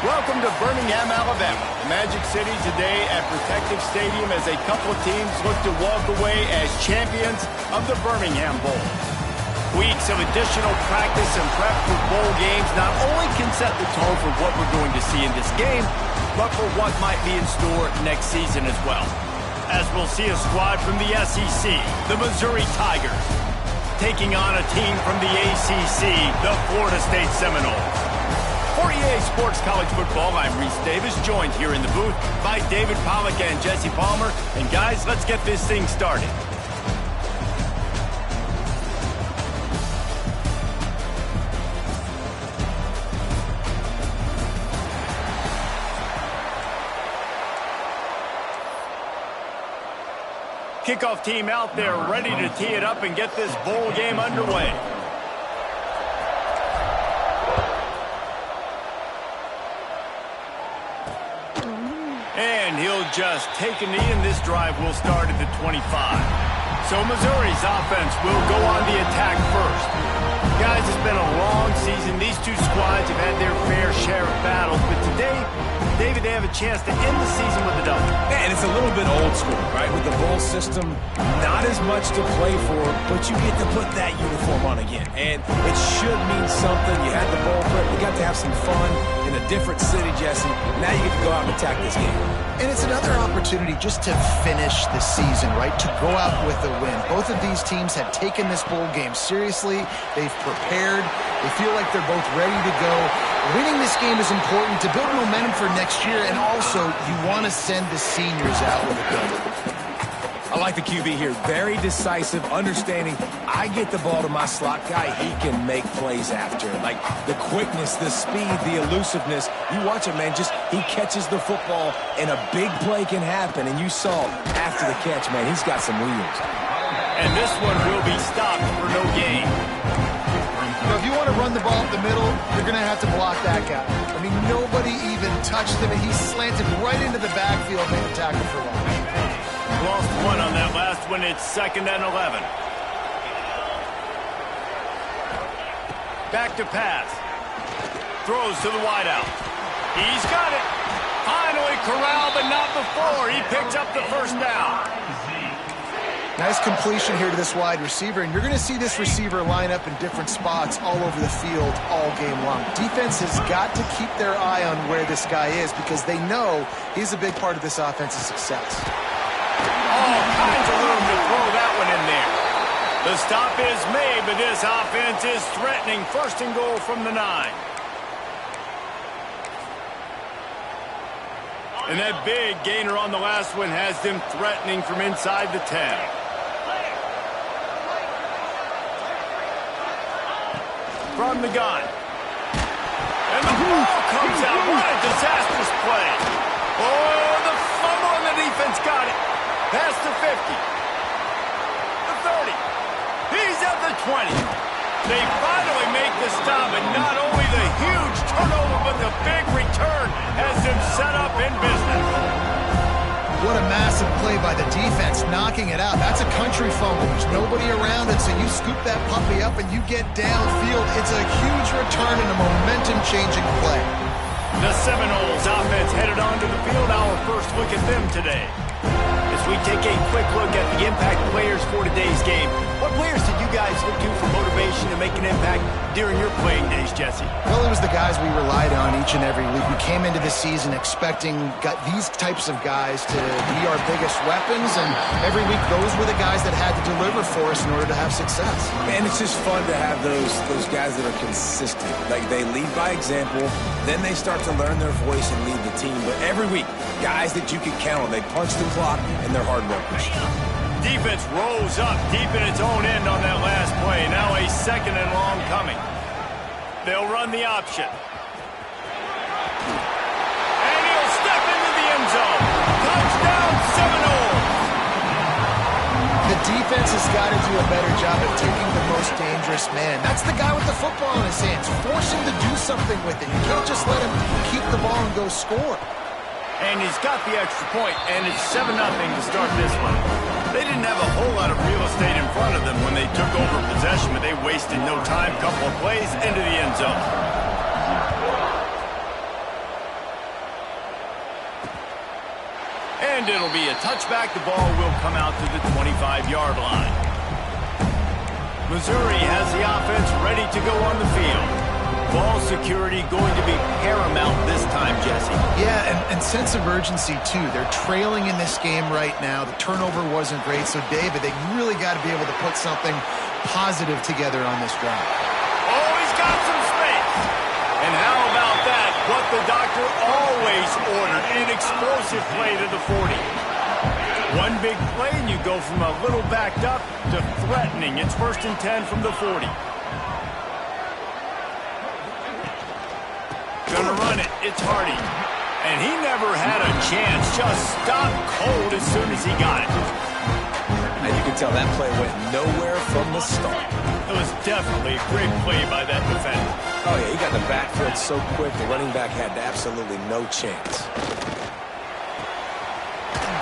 Welcome to Birmingham, Alabama, the Magic City today at Protective Stadium as a couple of teams look to walk away as champions of the Birmingham Bowl. Weeks of additional practice and prep for bowl games not only can set the tone for what we're going to see in this game, but for what might be in store next season as well. As we'll see a squad from the SEC, the Missouri Tigers, taking on a team from the ACC, the Florida State Seminoles. For EA Sports College Football, I'm Reese Davis, joined here in the booth by David Pollack and Jesse Palmer. And guys, let's get this thing started. Kickoff team out there ready to tee it up and get this bowl game underway. And he'll just take a knee, and this drive will start at the 25. So Missouri's offense will go on the attack first. Guys, it's been a long season. These two squads have had their fair share of battles, but today, David, they have a chance to end the season with a W. Yeah, and it's a little bit old school, right? With the bowl system, not as much to play for, but you get to put that uniform on again. And it should mean something. You had the bowl prep. You got to have some fun in a different city, Jesse. Now you get to go out and attack this game. And it's another opportunity just to finish the season, right? To go out with a win. Both of these teams have taken this bowl game seriously. They've prepared. They feel like they're both ready to go. Winning this game is important to build momentum for next year, and also you want to send the seniors out with a gun. I like the QB here. Very decisive, understanding I get the ball to my slot guy, he can make plays after. Like the quickness, the speed, the elusiveness. You watch it, man, just he catches the football and a big play can happen. And you saw after the catch, man, he's got some wheels. And this one will be stopped for no gain. You know, if you want to run the ball up the middle, you're going to have to block that guy. I mean, nobody even touched him, and he slanted right into the backfield, made a tackle for loss. Lost one on that last one. It's 2nd and 11. Back to pass. Throws to the wideout. He's got it. Finally corralled, but not before. He picked up the first down. Nice completion here to this wide receiver, and you're going to see this receiver line up in different spots all over the field all game long. Defense has got to keep their eye on where this guy is because they know he's a big part of this offense's success. All kinds of room to throw that one in there. The stop is made, but this offense is threatening. 1st and goal from the 9. And that big gainer on the last one has them threatening from inside the 10. From the gun. And the ball comes out. What a disastrous play. Oh, the fumble, and the defense got it. Past the 50. The 30. He's at the 20. They finally make the stop, and not only the huge turnover, but the big return has them set up in business. What a massive play by the defense, knocking it out. That's a country fumble. There's nobody around it, so you scoop that puppy up and you get downfield. It's a huge return and a momentum-changing play. The Seminoles offense headed onto the field. Our first look at them today. As we take a quick look at the impact players for today's game, what players did you guys look to for motivation to make an impact during your playing days, Jesse? Well, it was the guys we relied on each and every week. We came into the season expecting these types of guys to be our biggest weapons, and every week those were the guys that had to deliver for us in order to have success. And it's just fun to have those guys that are consistent. Like they lead by example, then they start to learn their voice and lead the team. But every week, guys that you can count on, they punch the clock and they're hard workers. Defense rolls up deep in its own end on that last play. Now a 2nd and long coming. They'll run the option. And he'll step into the end zone. Touchdown, Seminoles! The defense has got to do a better job of taking the most dangerous man. That's the guy with the football in his hands. Force him to do something with it. You can't just let him keep the ball and go score. And he's got the extra point, and it's 7-0 to start this one. They didn't have a whole lot of real estate in front of them when they took over possession, but they wasted no time. Couple of plays into the end zone. And it'll be a touchback. The ball will come out to the 25-yard line. Missouri has the offense ready to go on the field. Ball security going to be paramount this time, Jesse. Yeah, and sense of urgency, too. They're trailing in this game right now. The turnover wasn't great. So, David, they really got to be able to put something positive together on this drive. Oh, he's got some space. And how about that? What the doctor always ordered, an explosive play to the 40. One big play, and you go from a little backed up to threatening. It's 1st and 10 from the 40. Gonna run it. It's Hardy. And he never had a chance. Just stopped cold as soon as he got it. And you can tell that play went nowhere from the start. It was definitely a great play by that defender. Oh, yeah, he got the backfield so quick, the running back had absolutely no chance.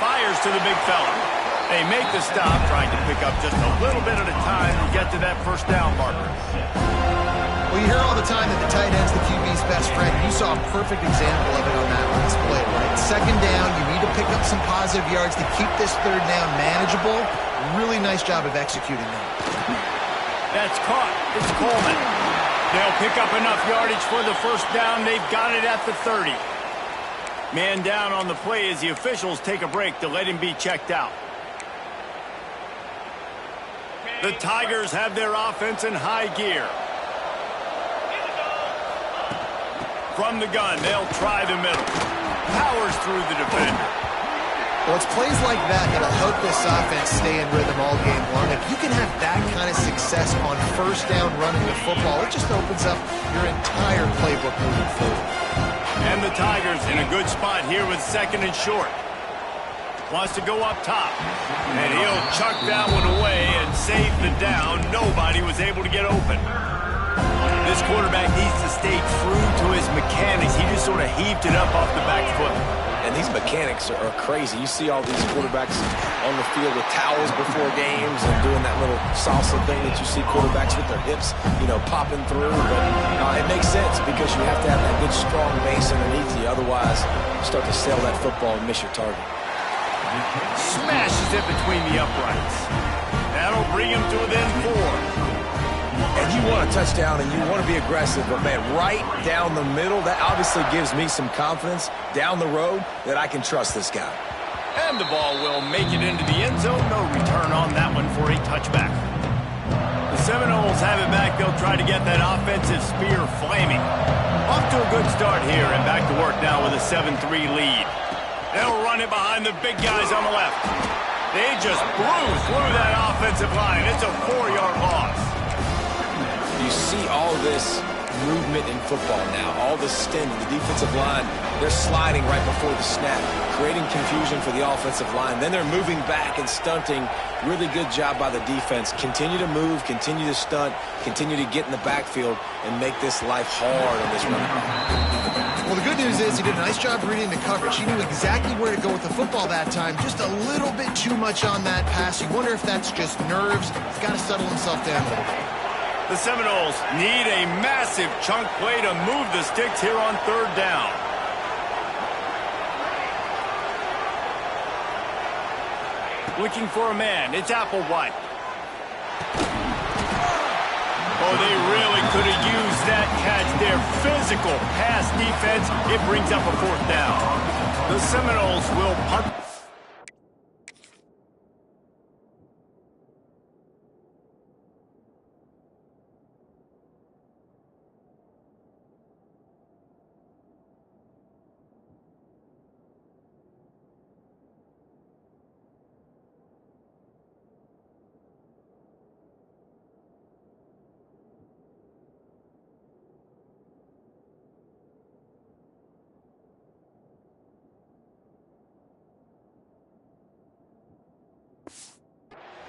Fires to the big fella. They make the stop, trying to pick up just a little bit at a time to get to that first down marker. Well, you hear all the time that the tight end's the QB's best friend. You saw a perfect example of it on that last play, right? 2nd down, you need to pick up some positive yards to keep this 3rd down manageable. Really nice job of executing that. That's caught. It's Coleman. They'll pick up enough yardage for the first down. They've got it at the 30. Man down on the play as the officials take a break to let him be checked out. The Tigers have their offense in high gear. From the gun, they'll try the middle. Powers through the defender. Well, it's plays like that that'll help this offense stay in rhythm all game long. If you can have that kind of success on 1st down running the football, it just opens up your entire playbook moving forward. And the Tigers in a good spot here with 2nd and short. Wants to go up top. And he'll chuck that one away and save the down. Nobody was able to get open. This quarterback needs to stay true to his mechanics. He just sort of heaved it up off the back foot. And these mechanics are crazy. You see all these quarterbacks on the field with towels before games and doing that little salsa thing that you see quarterbacks with their hips, popping through. But it makes sense because you have to have that good, strong base underneath you. Otherwise, you start to sail that football and miss your target. Smashes it between the uprights. That'll bring him to within 4. And you want a touchdown and you want to be aggressive, but, man, right down the middle, that obviously gives me some confidence down the road that I can trust this guy. And the ball will make it into the end zone. No return on that one for a touchback. The Seminoles have it back. They'll try to get that offensive spear flaming. Off to a good start here and back to work now with a 7-3 lead. They'll run it behind the big guys on the left. They just blew through that offensive line. It's a 4-yard loss. You see all this movement in football now, all the stint, the defensive line, they're sliding right before the snap, creating confusion for the offensive line. Then they're moving back and stunting. Really good job by the defense. Continue to move, continue to stunt, continue to get in the backfield and make this life hard on this running back. Well, the good news is he did a nice job reading the coverage. He knew exactly where to go with the football that time. Just a little bit too much on that pass. You wonder if that's just nerves. He's got to settle himself down a little bit. The Seminoles need a massive chunk play to move the sticks here on 3rd down. Looking for a man. It's Applewhite. Oh, they really could have used that catch there. Physical pass defense. It brings up a 4th down. The Seminoles will punt.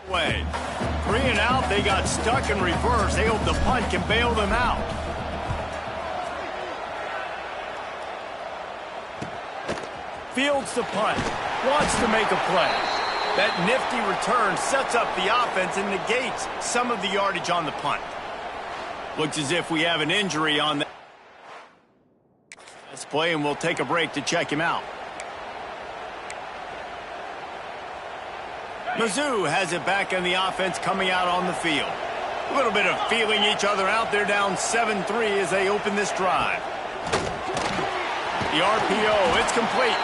Way. 3 and out, they got stuck in reverse. They hope the punt can bail them out. Fields the punt. Wants to make a play. That nifty return sets up the offense and negates some of the yardage on the punt. Looks as if we have an injury on that. Let's play and we'll take a break to check him out. Mizzou has it back in the offense coming out on the field. A little bit of feeling each other out. They're down 7-3 as they open this drive. The RPO, it's complete.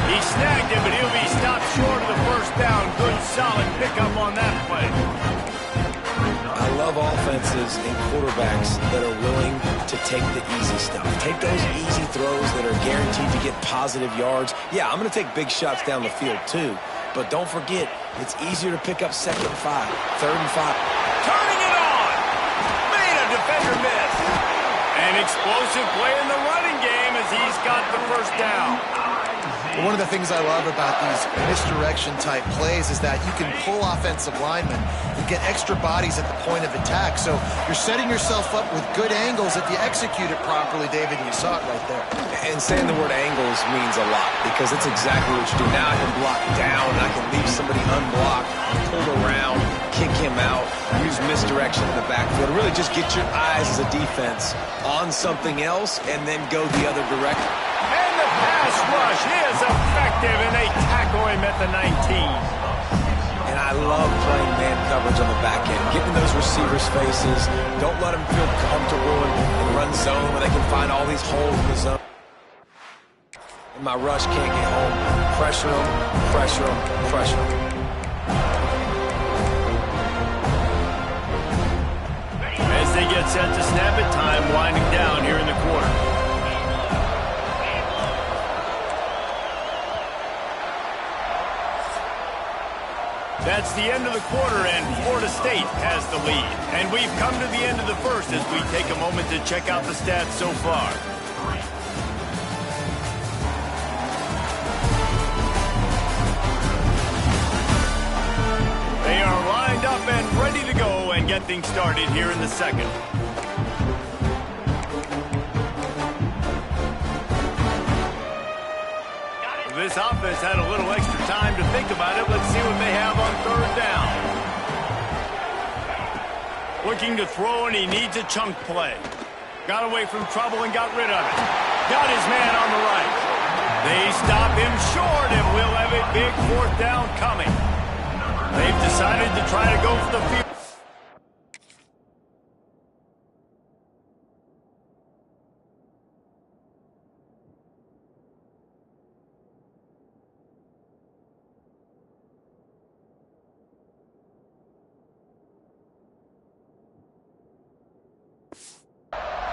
He snagged it, but he'll be stopped short of the first down. Good, solid pickup on that play. I love offenses and quarterbacks that are willing to take the easy stuff. Take those easy throws that are guaranteed to get positive yards. Yeah, I'm going to take big shots down the field too. But don't forget, it's easier to pick up 2nd and 5, 3rd and 5. Turning it on! Made a defender miss. An explosive play in the running game as he's got the first down. One of the things I love about these misdirection-type plays is that you can pull offensive linemen and get extra bodies at the point of attack. So you're setting yourself up with good angles if you execute it properly, David, and you saw it right there. And saying the word angles means a lot because it's exactly what you do. Now I can block down, I can leave somebody unblocked, pull around, kick him out, use misdirection in the backfield. Really just get your eyes as a defense on something else and then go the other direction. And the pass rush is effective, and they tackle him at the 19. And I love playing man coverage on the back end, getting those receivers' faces. Don't let them feel comfortable and run zone where they can find all these holes in the zone. And my rush can't get home. Pressure them, pressure them, pressure them. As they get set to snap it, time winding down here in the quarter. That's the end of the quarter, and Florida State has the lead. And we've come to the end of the first as we take a moment to check out the stats so far. They are lined up and ready to go and get things started here in the second. This offense had a little extra time to think about it. Let's see what they have on 3rd down. Looking to throw, and he needs a chunk play. Got away from trouble and got rid of it. Got his man on the right. They stop him short, and we'll have a big 4th down coming. They've decided to try to go for the field.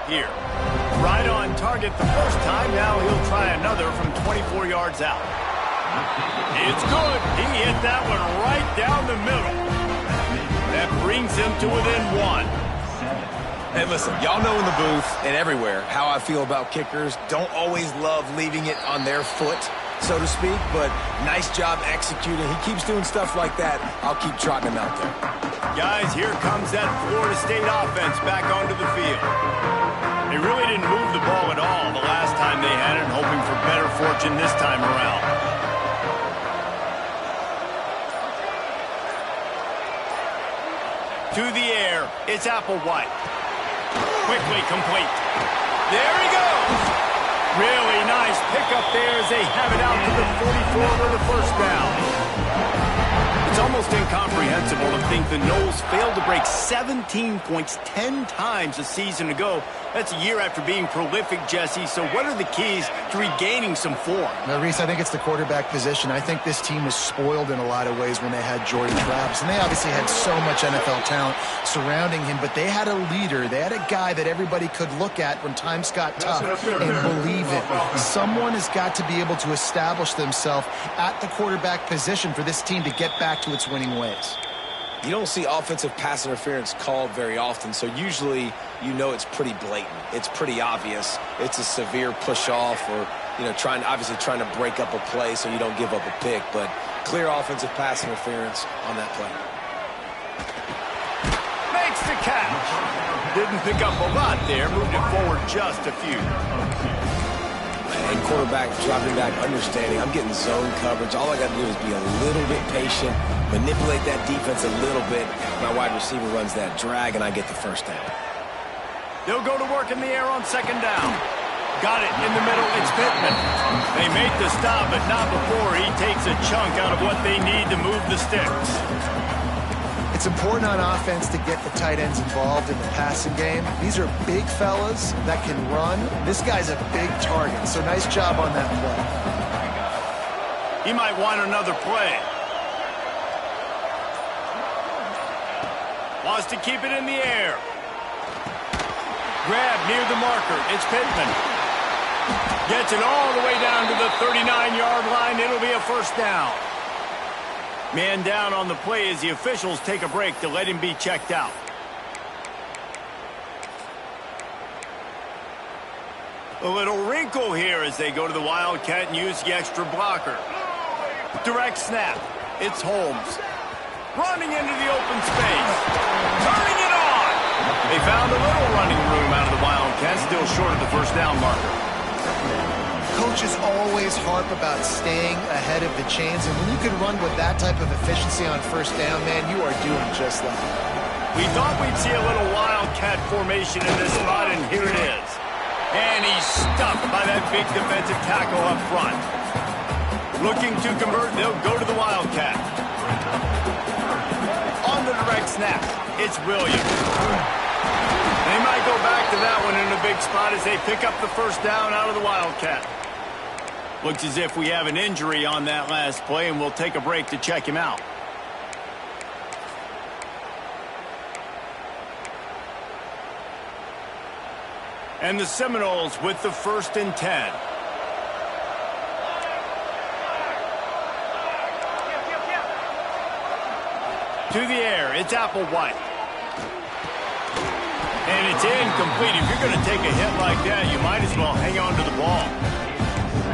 Here. Right on target the first time. Now he'll try another from 24 yards out. It's good. He hit that one right down the middle. That brings him to within 1. Hey, listen, y'all know in the booth and everywhere how I feel about kickers. Don't always love leaving it on their foot, so to speak, but nice job executing. He keeps doing stuff like that. I'll keep trotting him out there. Guys, here comes that Florida State offense back onto the field. They really didn't move the ball at all the last time they had it, hoping for better fortune this time around. To the air, it's Applewhite. Quickly complete. There he goes. Really nice pickup there as they have it out to the 44 for the first down. It's almost incomprehensible to think the Noles failed to break 17 points 10 times a season ago. That's a year after being prolific, Jesse. So what are the keys to regaining some form? Now, Reese, I think it's the quarterback position. I think this team was spoiled in a lot of ways when they had Jordan Travis. And they obviously had so much NFL talent surrounding him, but they had a leader. They had a guy that everybody could look at when times got tough and believe it. Someone has got to be able to establish themselves at the quarterback position for this team to get back to its winning ways. You don't see offensive pass interference called very often, so usually you know it's pretty blatant. It's pretty obvious. It's a severe push-off or, you know, obviously trying to break up a play so you don't give up a pick, but clear offensive pass interference on that play. Makes the catch. Didn't pick up a lot there. Moved it forward just a few. And quarterback dropping back, understanding I'm getting zone coverage. All I got to do is be a little bit patient, manipulate that defense a little bit. My wide receiver runs that drag, and I get the first down. They'll go to work in the air on 2nd down. Got it in the middle. It's Pittman. They make the stop, but not before he takes a chunk out of what they need to move the sticks. It's important on offense to get the tight ends involved in the passing game. These are big fellas that can run. This guy's a big target, so nice job on that play. He might want another play. Wants to keep it in the air. Grab near the marker. It's Pittman. Gets it all the way down to the 39-yard line. It'll be a first down. Man down on the play as the officials take a break to let him be checked out. A little wrinkle here as they go to the Wildcat and use the extra blocker. Direct snap. It's Holmes. Running into the open space. Turning it on. They found a little running room out of the Wildcats, still short of the first down marker. Coaches always harp about staying ahead of the chains, and when you can run with that type of efficiency on first down, man, you are doing just that. We thought we'd see a little Wildcat formation in this spot, and here it is. And he's stuffed by that big defensive tackle up front. Looking to convert, they'll go to the Wildcat. On the direct snap, it's Williams. They might go back to that one in a big spot as they pick up the first down out of the Wildcat. Looks as if we have an injury on that last play, and we'll take a break to check him out. And the Seminoles with the 1st and 10. To the air, it's Applewhite. And it's incomplete. If you're going to take a hit like that, you might as well hang on to the ball.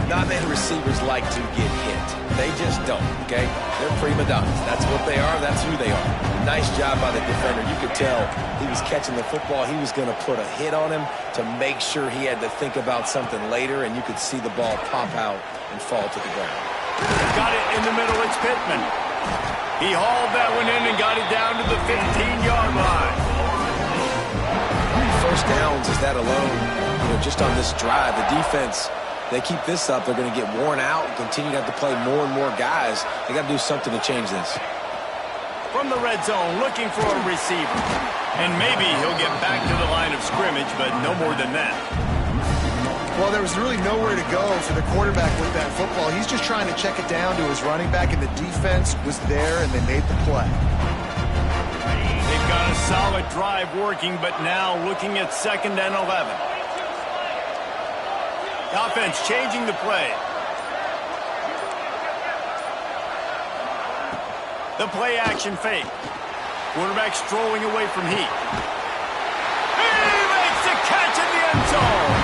Not many receivers like to get hit. They just don't, okay? They're prima donnas. That's what they are. That's who they are. Nice job by the defender. You could tell he was catching the football. He was going to put a hit on him to make sure he had to think about something later, and you could see the ball pop out and fall to the ground. Got it in the middle. It's Pittman. He hauled that one in and got it down to the 15-yard line. First downs is that alone. You know, just on this drive, the defense, they keep this up, they're going to get worn out and continue to have to play more and more guys. They got to do something to change this. From the red zone, looking for a receiver. And maybe he'll get back to the line of scrimmage, but no more than that. Well, there was really nowhere to go for the quarterback with that football. He's just trying to check it down to his running back, and the defense was there, and they made the play. They've got a solid drive working, but now looking at 2nd and 11. The offense changing the play. The play action fake. Quarterback strolling away from heat. He makes the catch in the end zone.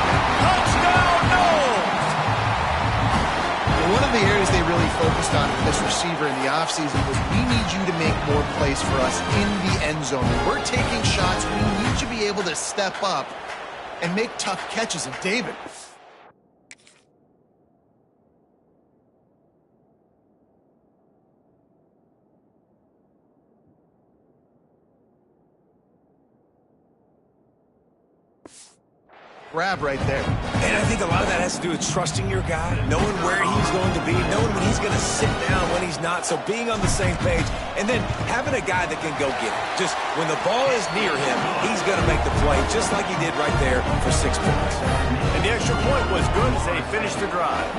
Touchdown, Noles! One of the areas they really focused on with this receiver in the offseason was we need you to make more plays for us in the end zone. When we're taking shots, we need you to be able to step up and make tough catches. And David, grab right there. And I think a lot of that has to do with trusting your guy, knowing where he's going to be, knowing when he's going to sit down, when he's not, so being on the same page, and then having a guy that can go get it. Just when the ball is near him, he's going to make the play, just like he did right there for 6 points. And the extra point was good as they finished the drive.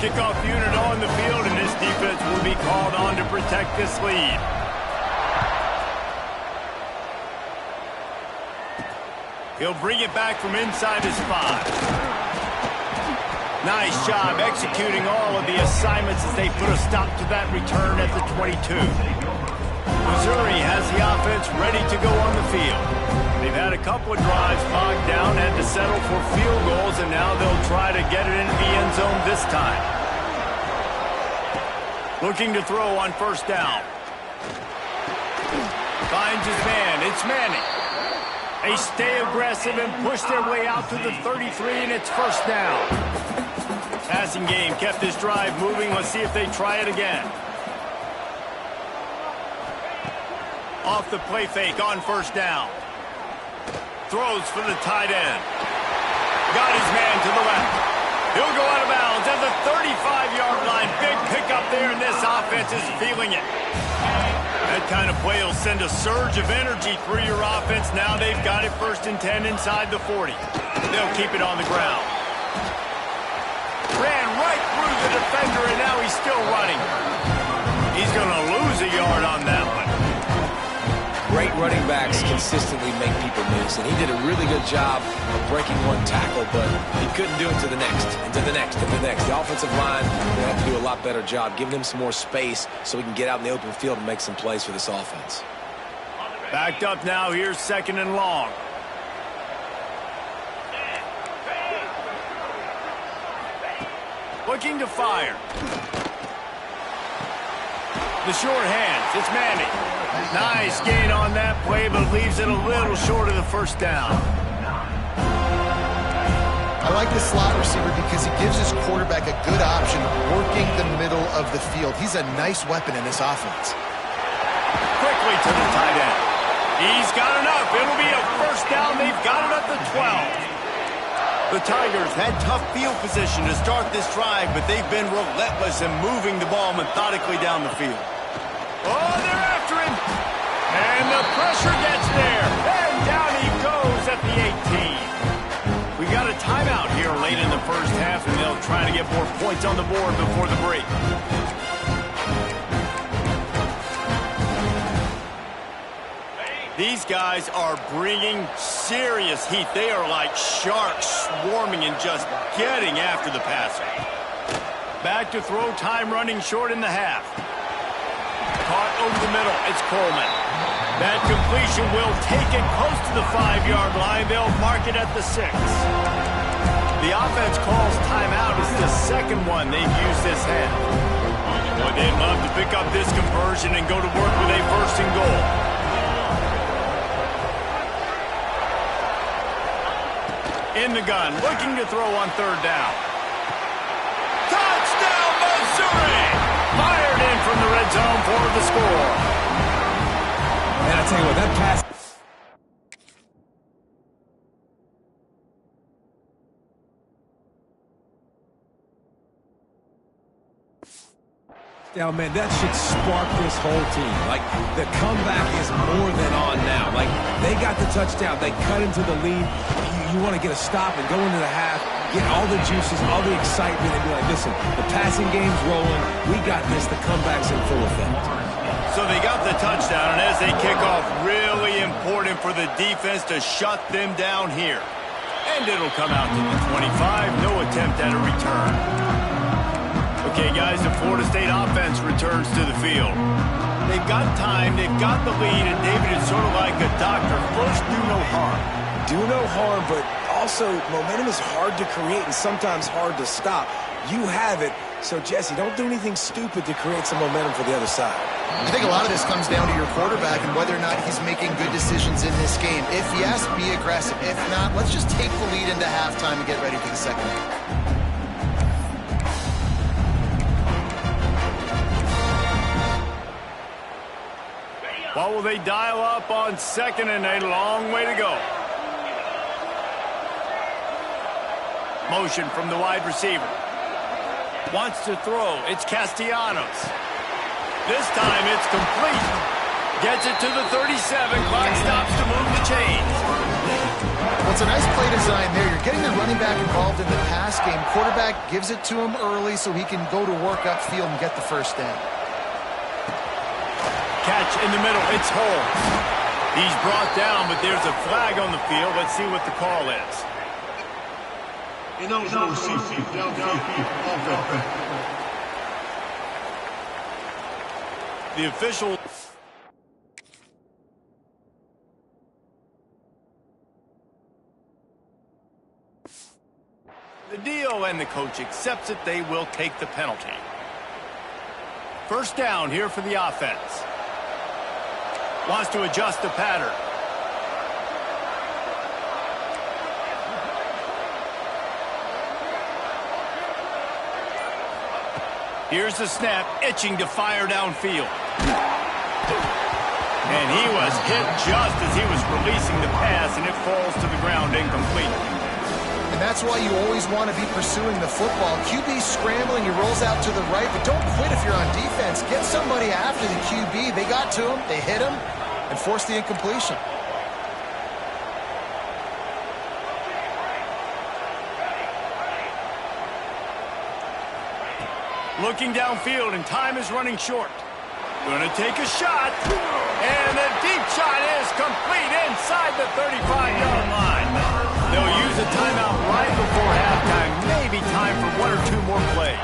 Kickoff unit on the field, and this defense will be called on to protect this lead. He'll bring it back from inside his 5. Nice job executing all of the assignments as they put a stop to that return at the 22. Missouri has the offense ready to go on the field. They've had a couple of drives bogged down, had to settle for field goals, and now they'll try to get it into the end zone this time. Looking to throw on first down. Finds his man. It's Manning. They stay aggressive and push their way out to the 33, and it's first down. Passing game kept this drive moving. Let's see if they try it again. Off the play fake on first down. Throws for the tight end. got his man to the left. He'll go out of bounds at the 35-yard line. Big pickup there, and this offense is feeling it. That kind of play will send a surge of energy through your offense. Now they've got it 1st and 10 inside the 40. They'll keep it on the ground. Ran right through the defender, and now he's still running. He's going to lose a yard on that one. Great running backs consistently make people miss, and he did a really good job of breaking one tackle, but he couldn't do it to the next, and to the next, and the next. The offensive line will have to do a lot better job, giving him some more space so he can get out in the open field and make some plays for this offense. Backed up now, here's 2nd and long. Looking to fire. The short hands, it's Manning. Nice gain on that play, but leaves it a little short of the 1st down. I like the slot receiver because he gives his quarterback a good option working the middle of the field. He's a nice weapon in this offense. Quickly to the tight end. He's got enough. It'll be a 1st down. They've got it at the 12. The Tigers had tough field position to start this drive, but they've been relentless in moving the ball methodically down the field. Oh, they're after him. And the pressure gets there. And down he goes at the 18. We got a timeout here late in the 1st half, and they'll try to get more points on the board before the break. These guys are bringing serious heat. They are like sharks swarming and just getting after the passer. Back to throw, time running short in the half. Caught over the middle, it's Coleman. That completion will take it close to the 5-yard line. They'll mark it at the 6. The offense calls timeout. It's the 2nd one they've used this half. Boy, they'd love to pick up this conversion and go to work with a 1st and goal. In the gun, looking to throw on 3rd down. Touchdown, Missouri! Fired in from the red zone for the score. Man, I tell you what, that pass... Yeah, man, that should spark this whole team. Like, the comeback is more than on now. Like, they got the touchdown. They cut into the lead. You want to get a stop and go into the half, get all the juices, all the excitement, and be like, listen, the passing game's rolling. We got this. The comeback's in full effect. So they got the touchdown, and as they kick off, really important for the defense to shut them down here. And it'll come out to the 25. No attempt at a return. Okay, guys, the Florida State offense returns to the field. They've got time, they've got the lead, and David is sort of like a doctor. First, do no harm. Do no harm, but also momentum is hard to create and sometimes hard to stop. You have it, so Jesse, don't do anything stupid to create some momentum for the other side. I think a lot of this comes down to your quarterback and whether or not he's making good decisions in this game. If yes, be aggressive. If not, let's just take the lead into halftime and get ready for the 2nd. What will they dial up on 2nd and a long way to go? Motion from the wide receiver. Wants to throw. It's Castellanos. This time it's complete. Gets it to the 37. Clock stops to move the chains. Well, it's a nice play design there. You're getting the running back involved in the pass game. Quarterback gives it to him early so he can go to work upfield and get the 1st down. Catch in the middle. It's Holmes. He's brought down, but there's a flag on the field. Let's see what the call is. The official... The deal, and the coach accepts it. They will take the penalty. 1st down here for the offense. Wants to adjust the pattern. Here's the snap, itching to fire downfield. And he was hit just as he was releasing the pass, and it falls to the ground incomplete. And that's why you always want to be pursuing the football. QB scrambling, he rolls out to the right, but don't quit if you're on defense. Get somebody after the QB. They got to him, they hit him, and forced the incompletion. Looking downfield, and time is running short. Going to take a shot, and the deep shot is complete inside the 35-yard line. They'll use a timeout right before halftime. Maybe time for one or two more plays.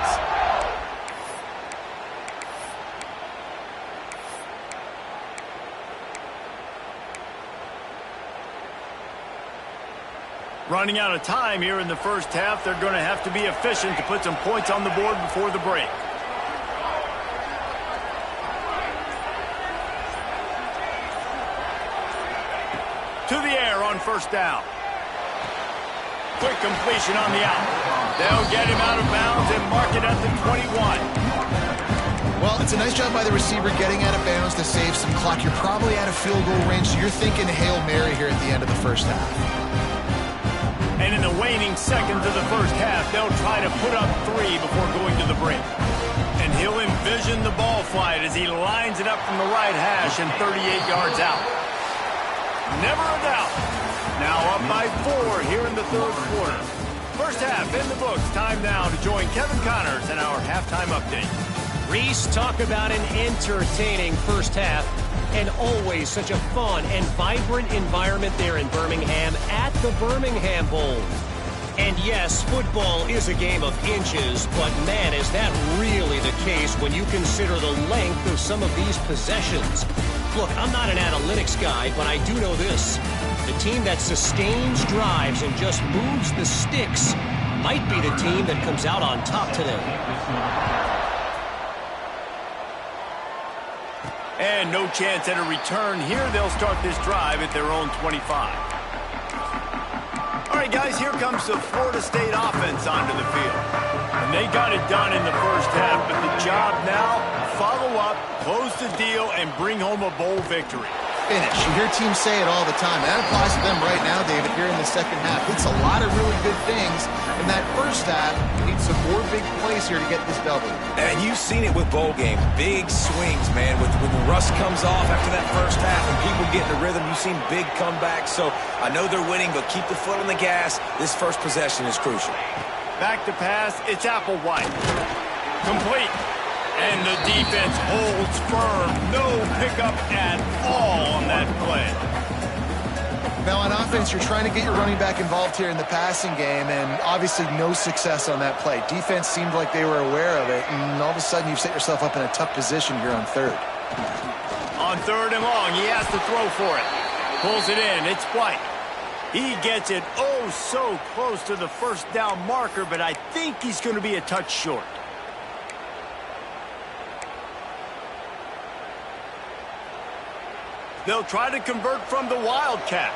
Running out of time here in the first half. They're going to have to be efficient to put some points on the board before the break. To the air on first down. Quick completion on the out. They'll get him out of bounds and mark it at the 21. Well, it's a nice job by the receiver getting out of bounds to save some clock. You're probably out of field goal range, so you're thinking Hail Mary here at the end of the first half. And in the waning seconds of the first half, they'll try to put up 3 before going to the break. And he'll envision the ball flight as he lines it up from the right hash and 38 yards out. Never a doubt. Now up by 4 here in the third quarter. First half in the books. Time now to join Kevin Connors in our halftime update. Reese, talk about an entertaining first half. And always such a fun and vibrant environment there in Birmingham at the Birmingham Bowl. And yes, football is a game of inches, but man, is that really the case when you consider the length of some of these possessions. Look, I'm not an analytics guy, but I do know this. The team that sustains drives and just moves the sticks might be the team that comes out on top today. And no chance at a return here. They'll start this drive at their own 25. All right, guys, here comes the Florida State offense onto the field. And they got it done in the first half, but the job now, follow up, close the deal, and bring home a bowl victory. Finish. You hear teams say it all the time. That applies to them right now, David, here in the second half. It's a lot of really good things. In that first half, need some more big plays here to get this W. And you've seen it with bowl games. Big swings, man. When the rust comes off after that first half and people get in the rhythm, you've seen big comebacks. So I know they're winning, but keep the foot on the gas. This first possession is crucial. Back to pass. It's Applewhite. Complete. And the defense holds firm. No pickup at all on that play. Now on offense, you're trying to get your running back involved here in the passing game, and obviously no success on that play. Defense seemed like they were aware of it, and all of a sudden you've set yourself up in a tough position here on third. On third and long, he has to throw for it. Pulls it in. It's White. He gets it oh so close to the first down marker, but I think he's going to be a touch short. They'll try to convert from the Wildcat.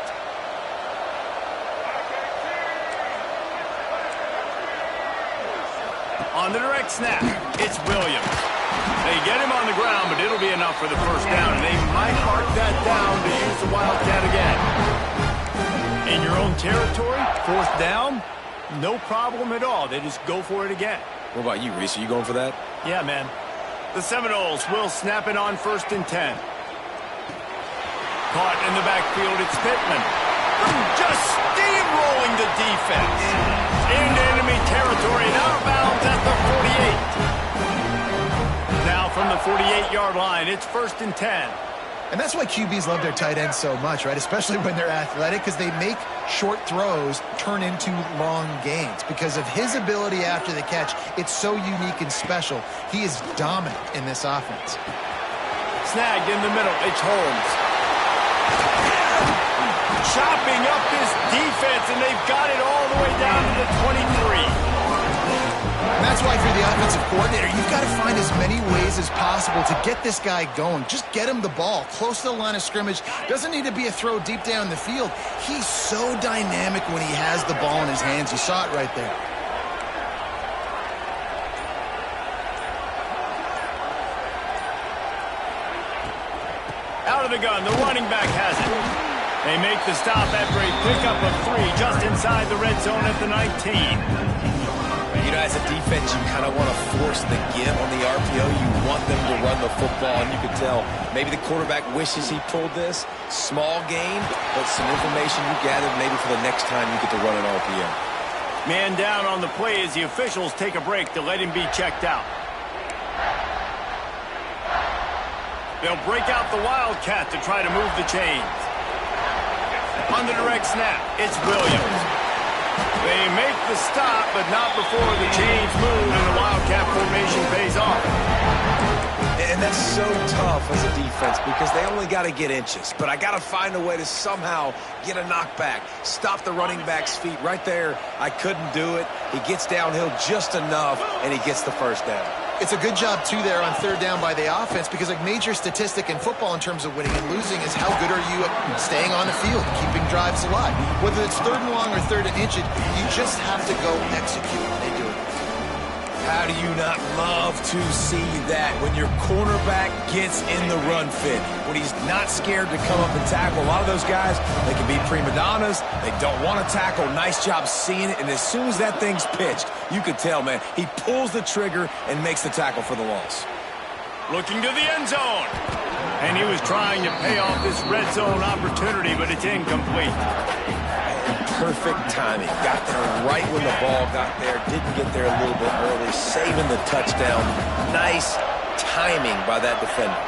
On the direct snap, it's Williams. They get him on the ground, but it'll be enough for the first down, and they might mark that down to use the Wildcat again. In your own territory, fourth down, no problem at all. They just go for it again. What about you, Reese? Are you going for that? Yeah, man. The Seminoles will snap it on 1st and 10. Caught in the backfield, it's Pittman. Just steamrolling the defense. Into enemy territory and out of bounds at the 48. Now from the 48-yard line, it's 1st and 10. And that's why QBs love their tight ends so much, right? Especially when they're athletic, because they make short throws turn into long gains. Because of his ability after the catch, it's so unique and special. He is dominant in this offense. Snagged in the middle, it's Holmes. Chopping up this defense, and they've got it all the way down to the 23. And that's why, if you're the offensive coordinator, you've got to find as many ways as possible to get this guy going. Just get him the ball close to the line of scrimmage. Doesn't need to be a throw deep down the field. He's so dynamic when he has the ball in his hands. You saw it right there. Out of the gun. The running back has it. They make the stop after a pickup of 3 just inside the red zone at the 19. You know, as a defense, you kind of want to force the give on the RPO. You want them to run the football, and you can tell maybe the quarterback wishes he pulled this. Small gain, but some information you gathered maybe for the next time you get to run an RPO. Man down on the play as the officials take a break to let him be checked out. They'll break out the Wildcat to try to move the chains. On the direct snap, it's Williams. They make the stop, but not before the chains move and the Wildcat formation pays off. And that's so tough as a defense because they only got to get inches. But I got to find a way to somehow get a knockback, stop the running back's feet. Right there, I couldn't do it. He gets downhill just enough, and he gets the first down. It's a good job, too, there on third down by the offense because a major statistic in football in terms of winning and losing is how good are you at staying on the field, keeping drives alive. Whether it's third and long or third and inches, you just have to go execute. They do it. How do you not love to see that when your cornerback gets in the run fit, when he's not scared to come up and tackle? A lot of those guys, they can be prima donnas. They don't want to tackle. Nice job seeing it. And as soon as that thing's pitched, you can tell, man, he pulls the trigger and makes the tackle for the loss. Looking to the end zone. And he was trying to pay off this red zone opportunity, but it's incomplete. Perfect timing. Got there right when the ball got there. Didn't get there a little bit early. Saving the touchdown. Nice timing by that defender.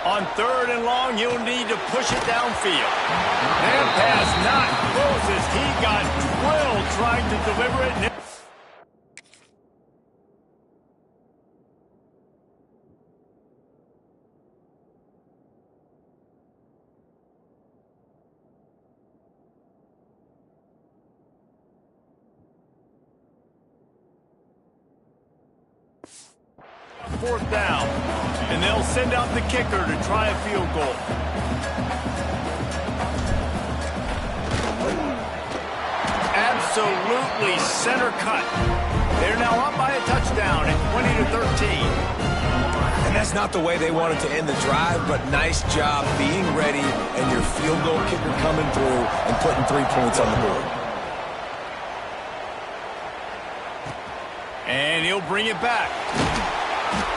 On third and long, you'll need to push it downfield. And pass not close as he got drilled trying to deliver it. Fourth down, and they'll send out the kicker to try a field goal. Absolutely center cut. They're now up by a touchdown at 20-13. And that's not the way they wanted to end the drive, but nice job being ready and your field goal kicker coming through and putting 3 points on the board. And he'll bring it back.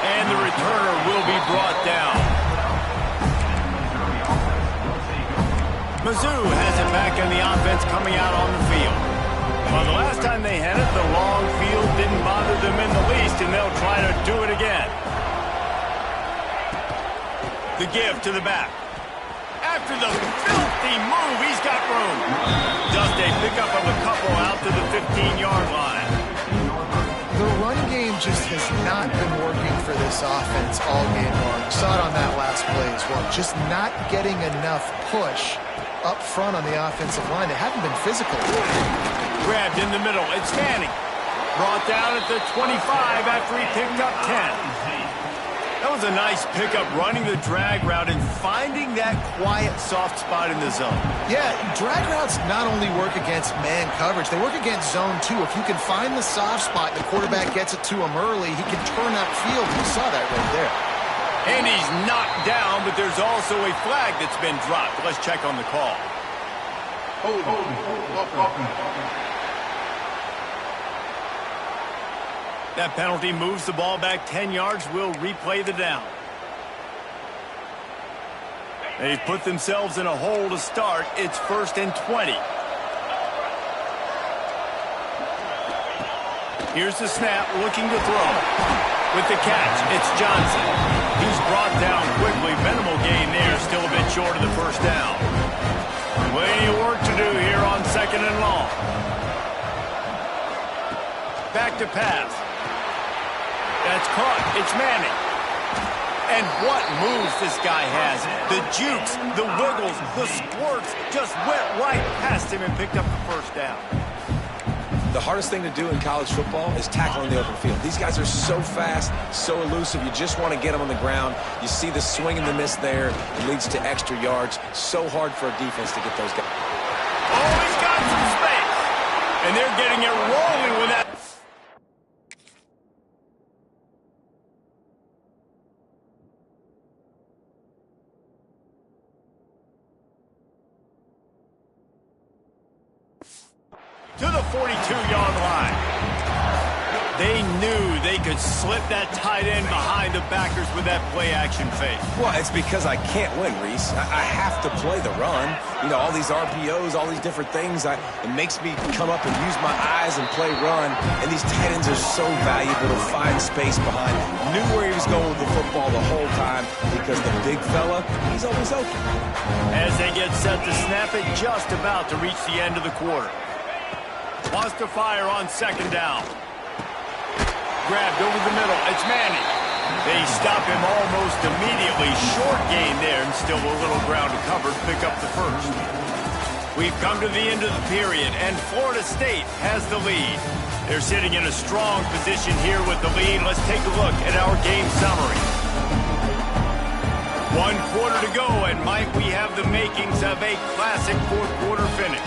And the returner will be brought down. Mizzou has it back in the offense coming out on the field. Well, the last time they had it, the long field didn't bother them in the least, and they'll try to do it again. The give to the back. After the filthy move, he's got room. Just a pickup of a couple out to the 15-yard line. The run game just has not been working for this offense all game long. Saw it on that last play as well. Just not getting enough push up front on the offensive line. They haven't been physical. Grabbed in the middle. It's Manning. Brought down at the 25 after he picked up 10. That was a nice pickup, running the drag route and finding that quiet, soft spot in the zone. Yeah, drag routes not only work against man coverage, they work against zone too. If you can find the soft spot, the quarterback gets it to him early, he can turn upfield. You saw that right there. And he's knocked down, but there's also a flag that's been dropped. Let's check on the call. That penalty moves the ball back 10 yards. We'll replay the down. They've put themselves in a hole to start. It's 1st and 20. Here's the snap, looking to throw. With the catch, it's Johnson. He's brought down quickly. Minimal gain there, still a bit short of the first down. Plenty of work to do here on 2nd and long. Back to pass. That's caught. It's Manning. And what moves this guy has. The jukes, the wiggles, the squirts just went right past him and picked up the first down. The hardest thing to do in college football is tackling the open field. These guys are so fast, so elusive. You just want to get them on the ground. You see the swing and the miss there. It leads to extra yards. So hard for a defense to get those guys. Oh, he's got some space. And they're getting it rolling with that. the 42-yard line. They knew they could slip that tight end behind the backers with that play-action fake. Well, it's because I can't win, Reese. I have to play the run. You know, all these RPOs, all these different things. It makes me come up and use my eyes and play run. And these tight ends are so valuable to find space behind. Knew where he was going with the football the whole time because the big fella, he's always open. As they get set to snap it, just about to reach the end of the quarter. Wants to fire on second down. Grabbed over the middle. It's Manning. They stop him almost immediately. Short gain there and still a little ground to cover to pick up the first. We've come to the end of the period, and Florida State has the lead. They're sitting in a strong position here with the lead. Let's take a look at our game summary. 1 quarter to go, and might we have the makings of a classic fourth quarter finish.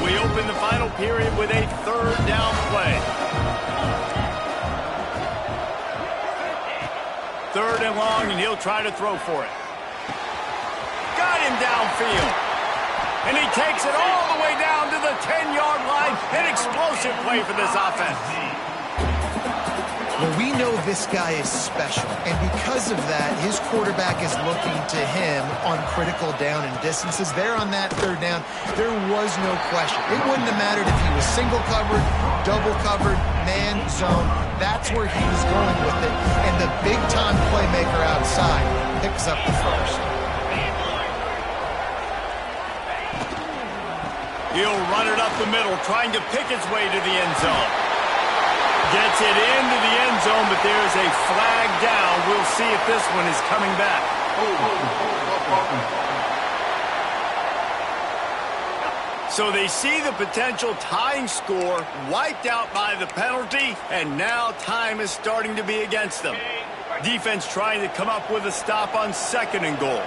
We open the final period with a third down play. Third and long, and he'll try to throw for it. Got him downfield. And he takes it all the way down to the 10-yard line. An explosive play for this offense. Well, we know this guy is special, and because of that, his quarterback is looking to him on critical down and distances. There on that third down, there was no question. It wouldn't have mattered if he was single covered, double covered, man, zone. That's where he was going with it, and the big-time playmaker outside picks up the first. He'll run it up the middle, trying to pick its way to the end zone. Gets it into the end zone, but there's a flag down. We'll see if this one is coming back. So they see the potential tying score wiped out by the penalty, and now time is starting to be against them. Defense trying to come up with a stop on second and goal.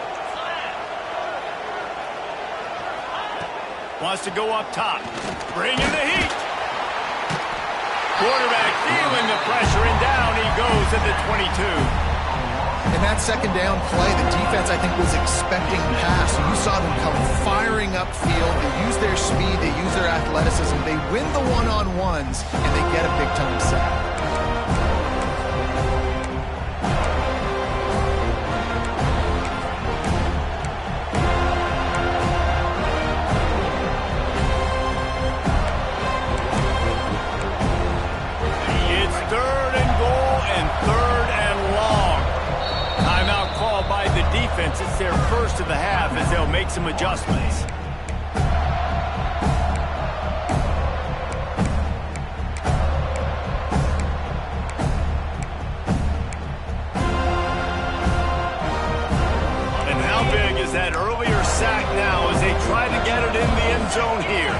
Wants to go up top. Bring in the heat. Quarterback feeling the pressure, and down he goes at the 22. In that second down play, the defense, I think, was expecting pass. You saw them come firing upfield. They use their speed. They use their athleticism. They win the one-on-ones, and they get a big-time sack. It's their first of the half as they'll make some adjustments. And how big is that earlier sack now as they try to get it in the end zone here?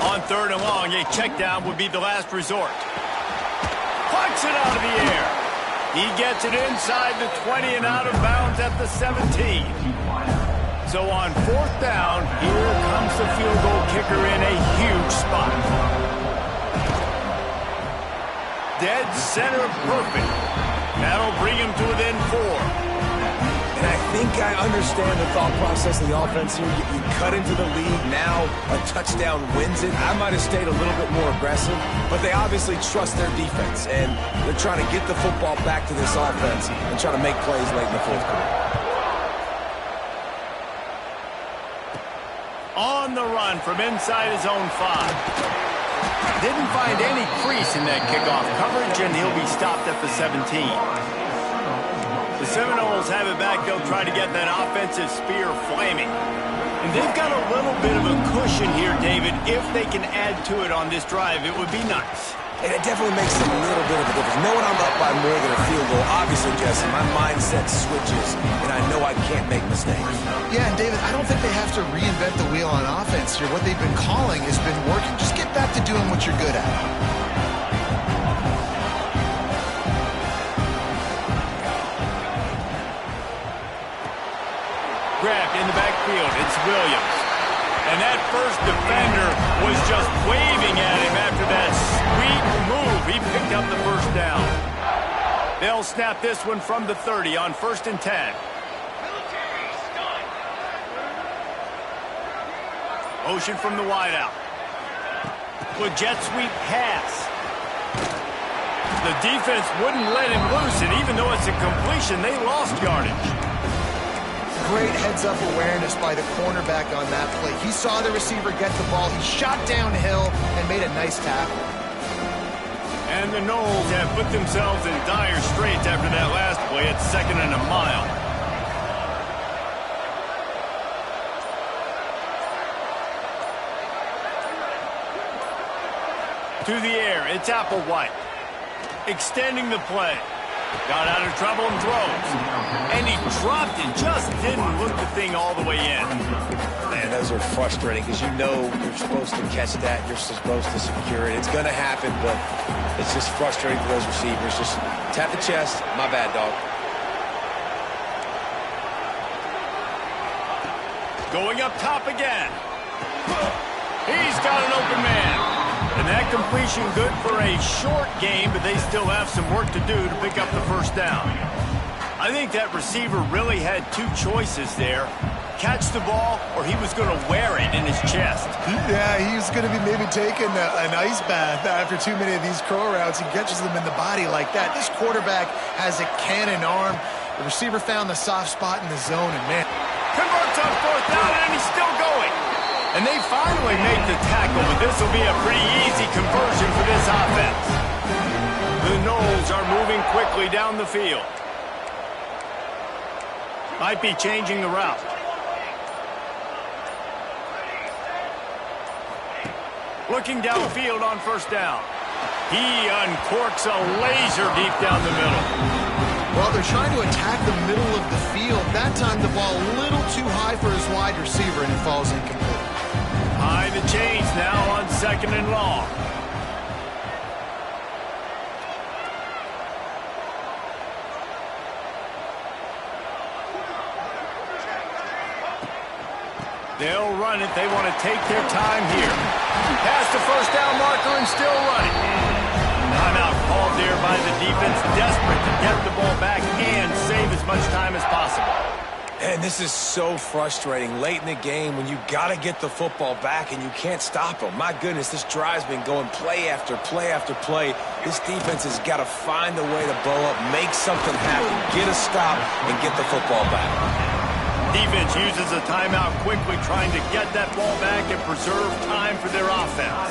On third and long, a check down would be the last resort. Plucks it out of the air. He gets it inside the 20 and out of bounds at the 17. So on fourth down, here comes the field goal kicker in a huge spot. Dead center perfect. That'll bring him to within 4. And I think I understand the thought process of the offense here. You cut into the lead, now a touchdown wins it. I might have stayed a little bit more aggressive, but they obviously trust their defense, and they're trying to get the football back to this offense and try to make plays late in the fourth quarter. On the run from inside his own 5. Didn't find any crease in that kickoff coverage, and he'll be stopped at the 17. The Seminoles have it back. They'll try to get that offensive spear flaming. And they've got a little bit of a cushion here, David. If they can add to it on this drive, it would be nice. And it definitely makes a little bit of a difference. Knowing I'm up by more than a field goal, obviously, Jesse, my mindset switches, and I know I can't make mistakes. Yeah, and David, I don't think they have to reinvent the wheel on offense here. What they've been calling has been working. Just get back to doing what you're good at. Grabbed in the backfield. It's Williams. And that first defender was just waving at him after that sweet move. He picked up the first down. They'll snap this one from the 30 on 1st and 10. Motion from the wideout. With jet sweep pass. The defense wouldn't let him loose, and even though it's a completion, they lost yardage. Great heads-up awareness by the cornerback on that play. He saw the receiver get the ball. He shot downhill and made a nice tackle. And the Noles have put themselves in dire straits after that last play at 2nd and a mile. To the air, it's Applewhite. Extending the play. Got out of trouble and throws. And he dropped it. Just didn't look the thing all the way in. Man, those are frustrating because you know you're supposed to catch that. You're supposed to secure it. It's going to happen, but it's just frustrating for those receivers. Just tap the chest. My bad, dog. Going up top again. He's got an open man. And that completion good for a short game, but they still have some work to do to pick up the first down. I think that receiver really had two choices there. Catch the ball, or he was going to wear it in his chest. Yeah, he was going to be maybe taking an ice bath after too many of these curl routes. He catches them in the body like that. This quarterback has a cannon arm. The receiver found the soft spot in the zone, and man. Converts on 4th down, and he's still going. And they finally make the tackle, but this will be a pretty easy conversion for this offense. The Noles are moving quickly down the field. Might be changing the route. Looking downfield on 1st down. He uncorks a laser deep down the middle. Well, they're trying to attack the middle of the field. That time the ball a little too high for his wide receiver, and it falls incomplete. High the chains now on 2nd and long. They'll run it. They want to take their time here. Past the 1st down marker and still running. Timeout called there by the defense, desperate to get the ball back and save as much time as possible. And this is so frustrating late in the game when you got to get the football back and you can't stop them. My goodness, this drive's been going play after play after play. This defense has got to find a way to blow up, make something happen, get a stop, and get the football back. Defense uses a timeout quickly, trying to get that ball back and preserve time for their offense.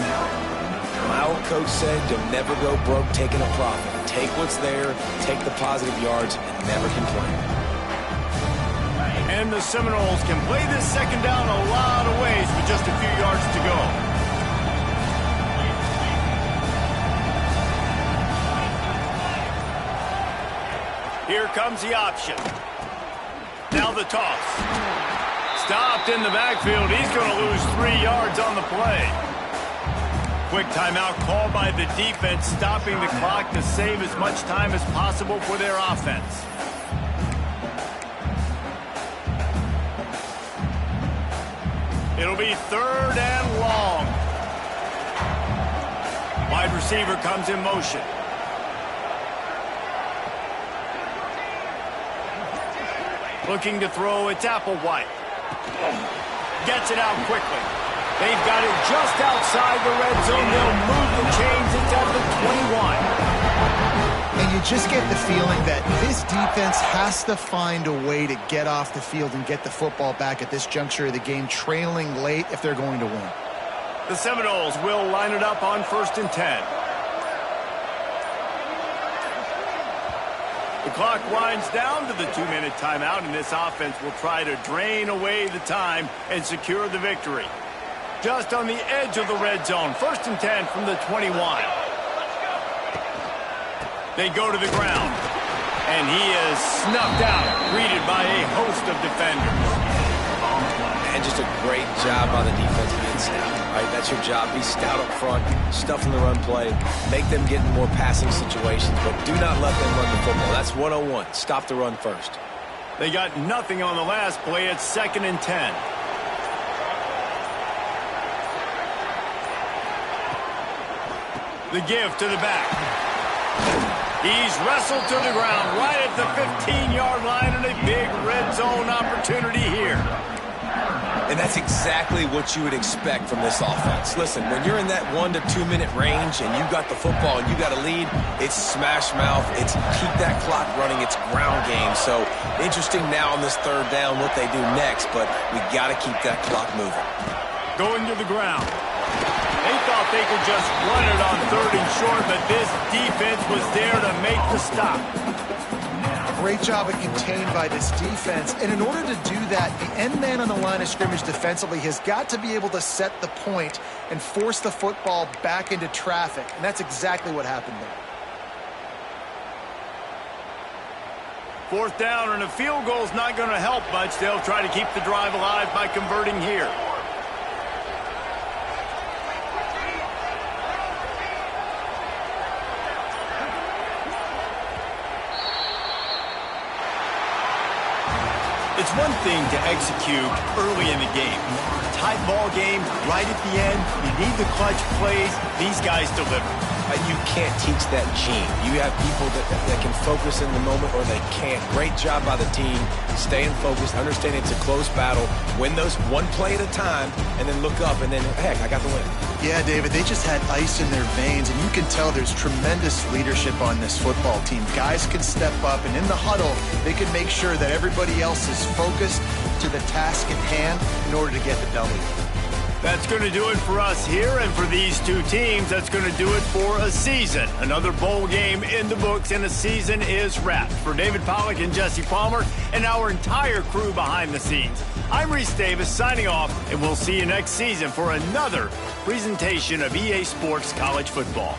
My old coach said, you'll never go broke taking a profit. Take what's there, take the positive yards, and never complain. And the Seminoles can play this 2nd down a lot of ways with just a few yards to go. Here comes the option. Now the toss. Stopped in the backfield. He's going to lose 3 yards on the play. Quick timeout called by the defense, stopping the clock to save as much time as possible for their offense. It'll be 3rd and long. Wide receiver comes in motion. Looking to throw, it's Applewhite. Gets it out quickly. They've got it just outside the red zone. They'll move the chains. It's at the 21. And you just get the feeling that this defense has to find a way to get off the field and get the football back at this juncture of the game, trailing late if they're going to win. The Seminoles will line it up on 1st and 10. The clock winds down to the 2-minute timeout, and this offense will try to drain away the time and secure the victory. Just on the edge of the red zone, 1st and 10 from the 21. They go to the ground, and he is snuffed out, greeted by a host of defenders. And just a great job by the defense being stout. Right, that's your job. Be stout up front, stuff in the run play, make them get in more passing situations, but do not let them run the football. That's 101. Stop the run first. They got nothing on the last play. It's 2nd and 10. The give to the back. He's wrestled to the ground right at the 15-yard line, and a big red zone opportunity here. And that's exactly what you would expect from this offense. Listen, when you're in that 1 to 2 minute range and you got the football and you got a lead, it's smash mouth, it's keep that clock running, it's ground game. So interesting now on this third down what they do next, but we got to keep that clock moving. Going to the ground. They thought they could just run it on 3rd and short, but this defense was there to make the stop. Great job of contained by this defense. And in order to do that, the end man on the line of scrimmage defensively has got to be able to set the point and force the football back into traffic. And that's exactly what happened there. 4th down, and a field goal is not going to help much. They'll try to keep the drive alive by converting here. It's one thing to execute early in the game. Tight ball game, right at the end, you need the clutch plays. These guys deliver. You can't teach that gene. You have people that can focus in the moment or they can't. Great job by the team, staying focused, understanding it's a close battle, win those one play at a time, and then look up and then, heck, I got the win. Yeah, David, they just had ice in their veins, and you can tell there's tremendous leadership on this football team. Guys can step up, and in the huddle, they can make sure that everybody else is focused to the task at hand in order to get the W. That's going to do it for us here, and for these two teams, that's going to do it for a season. Another bowl game in the books, and a season is wrapped. For David Pollack and Jesse Palmer and our entire crew behind the scenes, I'm Reese Davis signing off, and we'll see you next season for another presentation of EA Sports College Football.